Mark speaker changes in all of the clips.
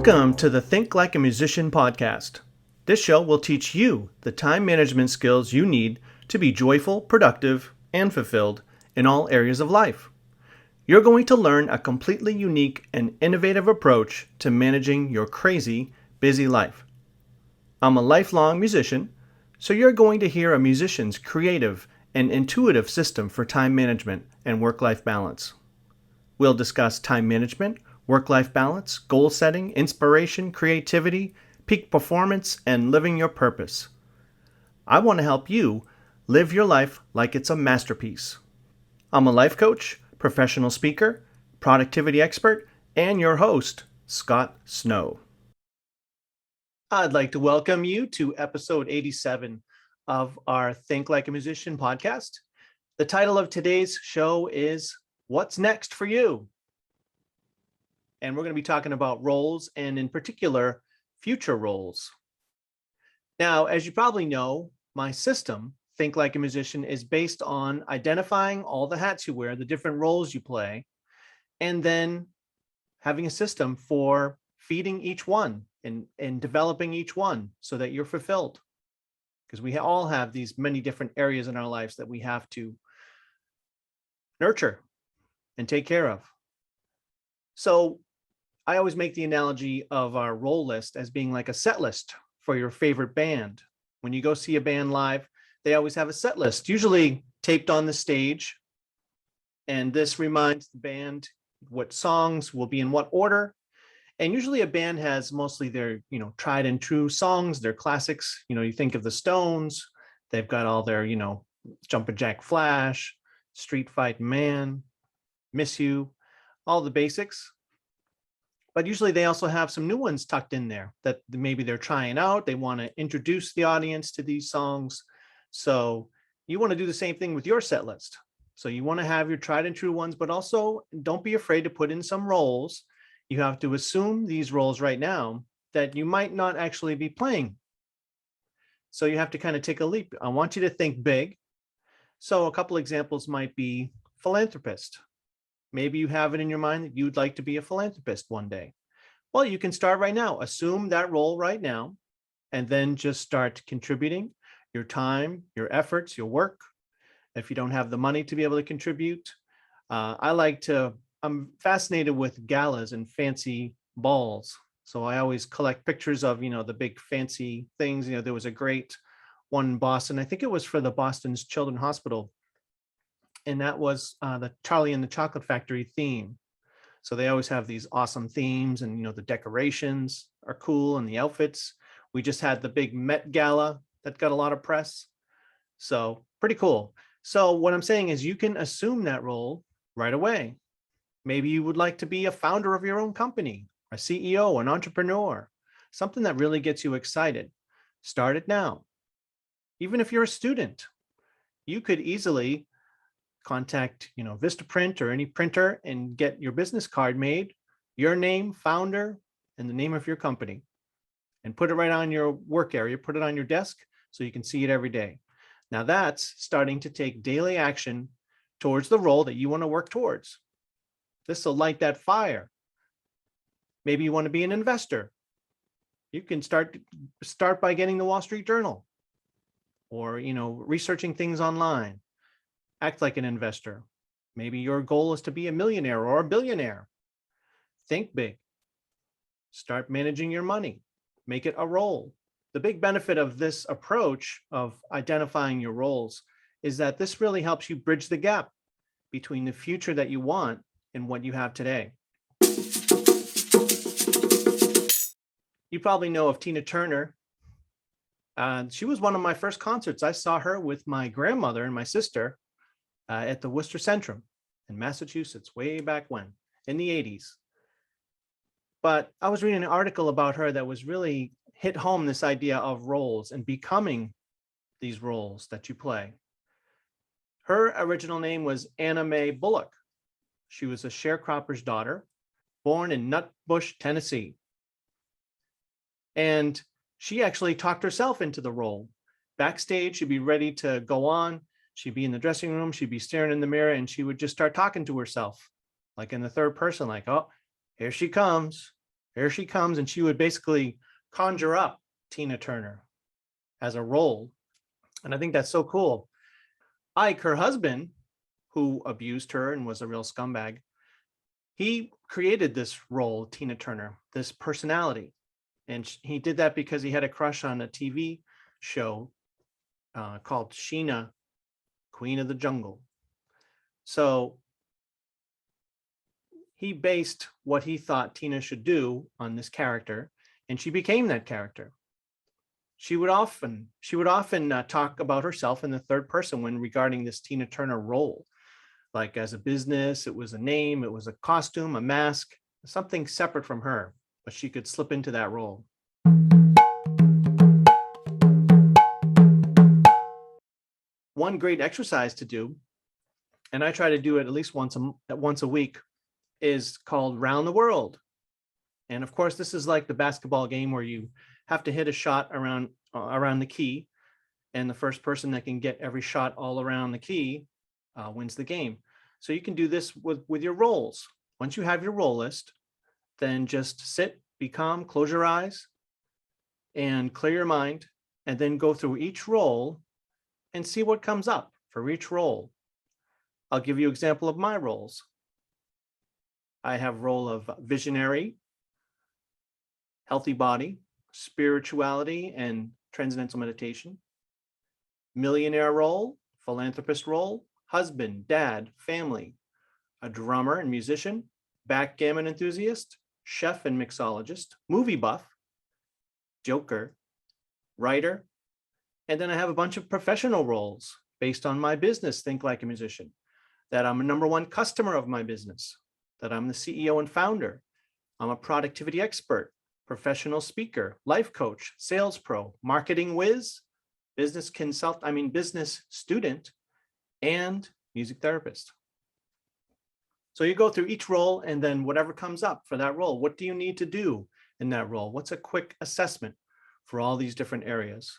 Speaker 1: Welcome to the Think Like a Musician podcast. This show will teach you the time management skills you need to be joyful, productive, and fulfilled in all areas of life. You're going to learn a completely unique and innovative approach to managing your crazy, busy life. I'm a lifelong musician, so you're going to hear a musician's creative and intuitive system for time management and work-life balance. We'll discuss time management, work-life balance, goal setting, inspiration, creativity, peak performance, and living your purpose. I want to help you live your life like it's a masterpiece. I'm a life coach, professional speaker, productivity expert, and your host, Scott Snow. I'd like to welcome you to episode 87 of our Think Like a Musician podcast. The title of today's show is What's Next for You? And we're going to be talking about roles, and in particular, future roles. Now, as you probably know, my system, Think Like a Musician, is based on identifying all the hats you wear, the different roles you play, and then having a system for feeding each one and developing each one so that you're fulfilled. Because we all have these many different areas in our lives that we have to nurture and take care of. So I always make the analogy of our role list as being like a set list for your favorite band. When you go see a band live, they always have a set list, usually taped on the stage. And this reminds the band what songs will be in what order. And usually a band has mostly their, tried and true songs, their classics. You think of the Stones, they've got all their, Jumpin' Jack Flash, Street Fight Man, Miss You, all the basics. But usually they also have some new ones tucked in there that maybe they're trying out. They want to introduce the audience to these songs. So you want to do the same thing with your set list. So you want to have your tried and true ones, but also don't be afraid to put in some roles. You have to assume these roles right now that you might not actually be playing. So you have to kind of take a leap. I want you to think big. So a couple examples might be philanthropist. Maybe you have it in your mind that you'd like to be a philanthropist one day. Well, you can start right now. Assume that role right now, and then just start contributing your time, your efforts, your work. If you don't have the money to be able to contribute, I'm fascinated with galas and fancy balls. So I always collect pictures of, the big fancy things. There was a great one in Boston. I think it was for the Boston's Children's Hospital. And that was the Charlie and the Chocolate Factory theme. So they always have these awesome themes, and the decorations are cool and the outfits. We just had the big Met Gala that got a lot of press. So pretty cool. So what I'm saying is you can assume that role right away. Maybe you would like to be a founder of your own company, a CEO, an entrepreneur, something that really gets you excited. Start it now. Even if you're a student, you could easily contact, Vistaprint or any printer and get your business card made, your name, founder, and the name of your company, and put it right on your work area, put it on your desk so you can see it every day. Now that's starting to take daily action towards the role that you want to work towards. This will light that fire. Maybe you want to be an investor. You can start by getting the Wall Street Journal or, researching things online. Act like an investor. Maybe your goal is to be a millionaire or a billionaire. Think big. Start managing your money. Make it a role. The big benefit of this approach of identifying your roles is that this really helps you bridge the gap between the future that you want and what you have today. You probably know of Tina Turner. She was one of my first concerts. I saw her with my grandmother and my sister at the Worcester Centrum in Massachusetts, way back when, in the 80s. But I was reading an article about her that was really hit home this idea of roles and becoming these roles that you play. Her original name was Anna Mae Bullock. She was a sharecropper's daughter, born in Nutbush, Tennessee. And she actually talked herself into the role. Backstage, she'd be ready to go on. She'd be in the dressing room, she'd be staring in the mirror, and she would just start talking to herself, like in the third person, like, oh, here she comes. Here she comes, and she would basically conjure up Tina Turner as a role. And I think that's so cool. Ike, her husband, who abused her and was a real scumbag, he created this role, Tina Turner, this personality. And he did that because he had a crush on a TV show called Sheena, Queen of the Jungle. So he based what he thought Tina should do on this character, and she became that character. She would often talk about herself in the third person when regarding this Tina Turner role. Like as a business, it was a name, it was a costume, a mask, something separate from her, but she could slip into that role. One great exercise to do, and I try to do it at least once a week, is called Round the World. And of course, this is like the basketball game where you have to hit a shot around the key, and the first person that can get every shot all around the key wins the game. So you can do this with your roles. Once you have your role list, then just sit, be calm, close your eyes, and clear your mind, and then go through each role and see what comes up for each role. I'll give you an example of my roles. I have role of visionary, healthy body, spirituality, and transcendental meditation. Millionaire role, philanthropist role, husband, dad, family, a drummer and musician, backgammon enthusiast, chef and mixologist, movie buff, joker, writer, and then I have a bunch of professional roles based on my business, Think Like a Musician, that I'm a number one customer of my business, that I'm the CEO and founder, I'm a productivity expert, professional speaker, life coach, sales pro, marketing whiz, business student, and music therapist. So you go through each role, and then whatever comes up for that role, what do you need to do in that role? What's a quick assessment for all these different areas?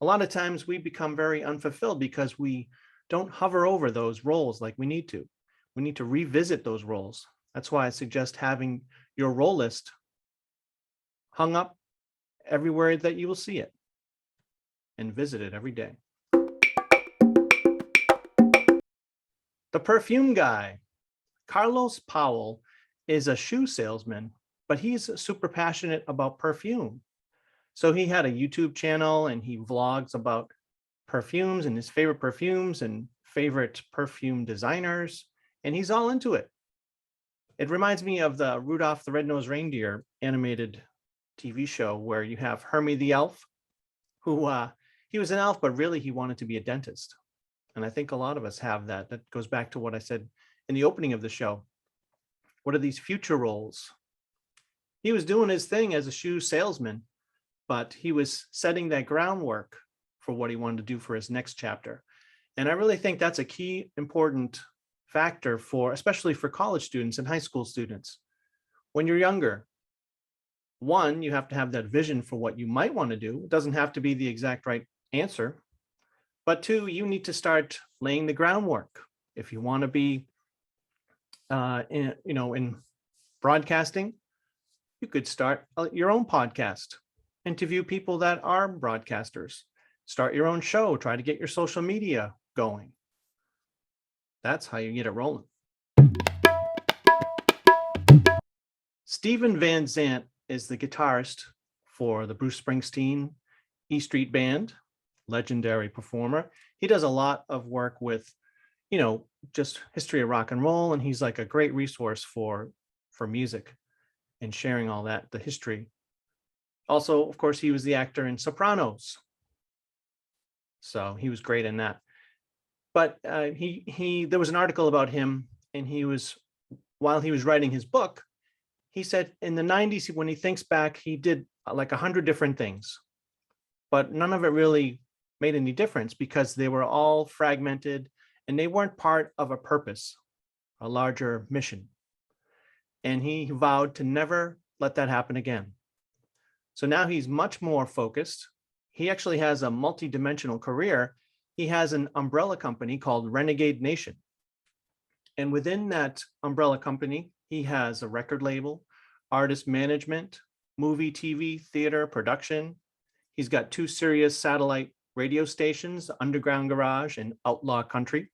Speaker 1: A lot of times we become very unfulfilled because we don't hover over those roles like we need to. We need to revisit those roles. That's why I suggest having your role list hung up everywhere that you will see it and visit it every day. The Perfume Guy. Carlos Powell is a shoe salesman, but he's super passionate about perfume. So he had a YouTube channel and he vlogs about perfumes and his favorite perfumes and favorite perfume designers, and he's all into it. It reminds me of the Rudolph the Red-Nosed Reindeer animated TV show where you have Hermie the elf, who he was an elf, but really he wanted to be a dentist. And I think a lot of us have that. That goes back to what I said in the opening of the show. What are these future roles? He was doing his thing as a shoe salesman, but he was setting that groundwork for what he wanted to do for his next chapter. And I really think that's a key important factor especially for college students and high school students. When you're younger, one, you have to have that vision for what you might want to do. It doesn't have to be the exact right answer. But two, you need to start laying the groundwork. If you want to be in broadcasting, you could start your own podcast, interview people that are broadcasters, start your own show, try to get your social media going. That's how you get it rolling. Steven Van Zandt is the guitarist for the Bruce Springsteen E Street Band, legendary performer. He does a lot of work with, just history of rock and roll, and he's like a great resource for music and sharing all that, the history. Also, of course, he was the actor in Sopranos, so he was great in that. But there was an article about him, and while he was writing his book, he said in the 90s, when he thinks back, he did like 100 different things, but none of it really made any difference because they were all fragmented and they weren't part of a purpose, a larger mission. And he vowed to never let that happen again. So now he's much more focused. He actually has a multi-dimensional career. He has an umbrella company called Renegade Nation. And within that umbrella company, he has a record label, artist management, movie, TV, theater, production. He's got 2 Sirius satellite radio stations, Underground Garage and Outlaw Country.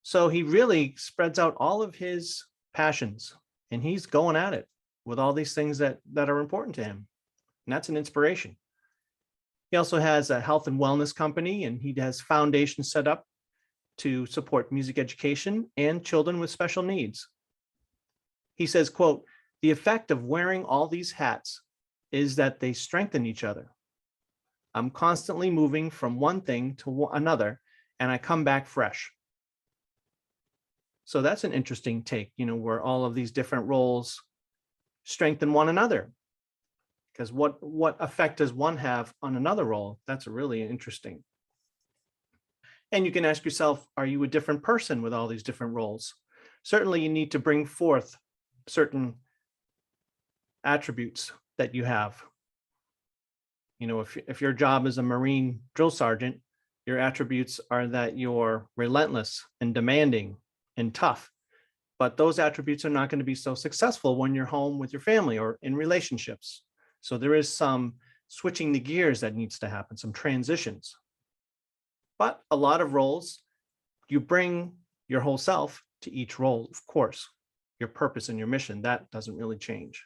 Speaker 1: So he really spreads out all of his passions, and he's going at it with all these things that are important to him. And that's an inspiration. He also has a health and wellness company, and he has foundations set up to support music education and children with special needs. He says, quote, "The effect of wearing all these hats is that they strengthen each other. I'm constantly moving from one thing to another, and I come back fresh." So that's an interesting take, where all of these different roles strengthen one another. Because what effect does one have on another role? That's really interesting. And you can ask yourself, are you a different person with all these different roles? Certainly you need to bring forth certain attributes that you have. If your job is a Marine drill sergeant, your attributes are that you're relentless and demanding and tough. But those attributes are not going to be so successful when you're home with your family or in relationships. So there is some switching the gears that needs to happen, some transitions. But a lot of roles, you bring your whole self to each role, of course. Your purpose and your mission, that doesn't really change.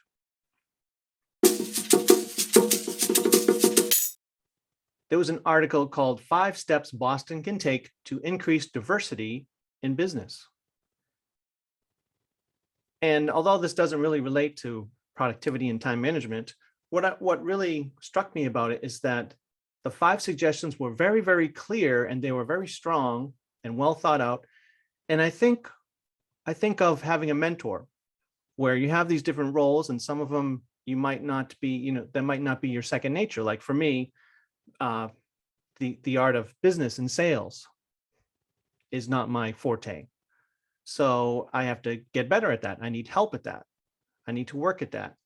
Speaker 1: There was an article called 5 Steps Boston Can Take to Increase Diversity in Business. And although this doesn't really relate to productivity and time management, what really struck me about it is that the 5 suggestions were very, very clear, and they were very strong and well thought out. And I think of having a mentor where you have these different roles, and some of them you might not be, that might not be your second nature. Like for me, the art of business and sales is not my forte. So I have to get better at that. I need help at that. I need to work at that.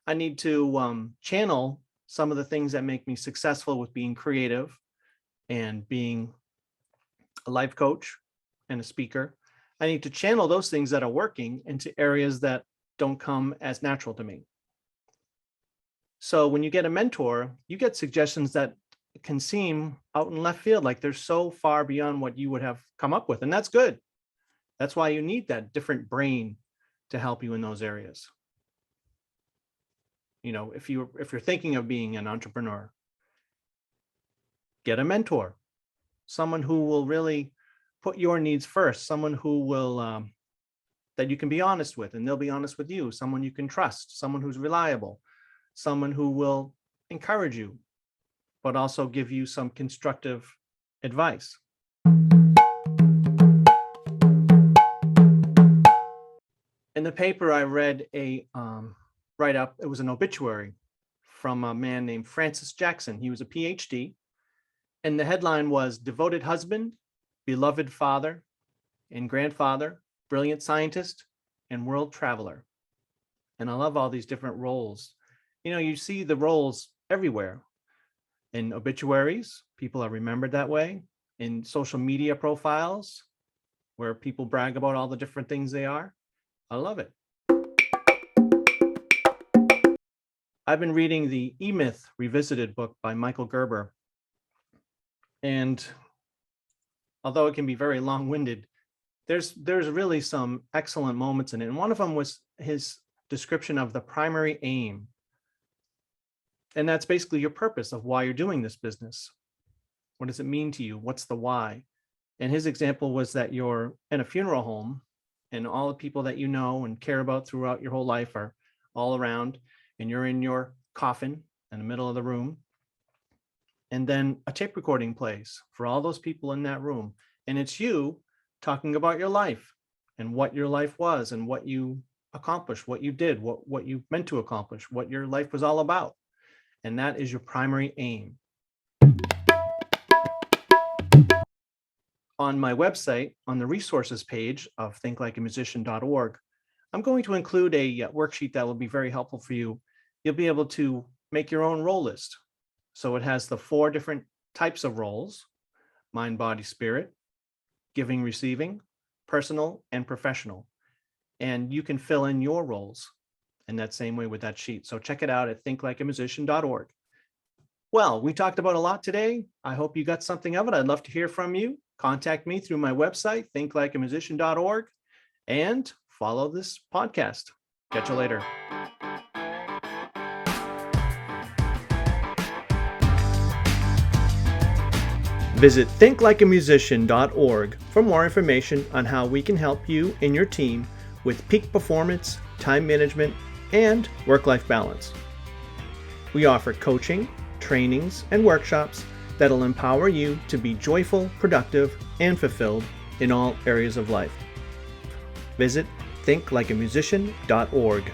Speaker 1: I need to channel some of the things that make me successful with being creative and being a life coach and a speaker. I need to channel those things that are working into areas that don't come as natural to me. So when you get a mentor, you get suggestions that can seem out in left field, like they're so far beyond what you would have come up with. And that's good. That's why you need that different brain to help you in those areas. If you're thinking of being an entrepreneur, get a mentor, someone who will really put your needs first, someone who will that you can be honest with, and they'll be honest with you, someone you can trust, someone who's reliable, someone who will encourage you, but also give you some constructive advice. In the paper, I read a write-up. It was an obituary from a man named Francis Jackson. He was a PhD, and the headline was "Devoted Husband, Beloved Father and Grandfather, Brilliant Scientist, and World Traveler." And I love all these different roles. You see the roles everywhere. In obituaries, people are remembered that way. In social media profiles, where people brag about all the different things they are. I love it. I've been reading the E-Myth Revisited book by Michael Gerber. And although it can be very long-winded, there's really some excellent moments in it. And one of them was his description of the primary aim. And that's basically your purpose of why you're doing this business. What does it mean to you? What's the why? And his example was that you're in a funeral home, and all the people that you know and care about throughout your whole life are all around, and you're in your coffin in the middle of the room. And then a tape recording plays for all those people in that room. And it's you talking about your life and what your life was and what you accomplished, what you did, what you meant to accomplish, what your life was all about. And that is your primary aim. On my website, on the resources page of thinklikeamusician.org, I'm going to include a worksheet that will be very helpful for you. You'll be able to make your own role list. So it has the 4 different types of roles: mind, body, spirit, giving, receiving, personal, and professional. And you can fill in your roles. in that same way with that sheet. So check it out at thinklikeamusician.org. Well, we talked about a lot today. I hope you got something of it. I'd love to hear from you. Contact me through my website, thinklikeamusician.org, and follow this podcast. Catch you later. Visit thinklikeamusician.org for more information on how we can help you and your team with peak performance, time management, and work-life balance. We offer coaching, trainings, and workshops that'll empower you to be joyful, productive, and fulfilled in all areas of life. Visit thinklikeamusician.org.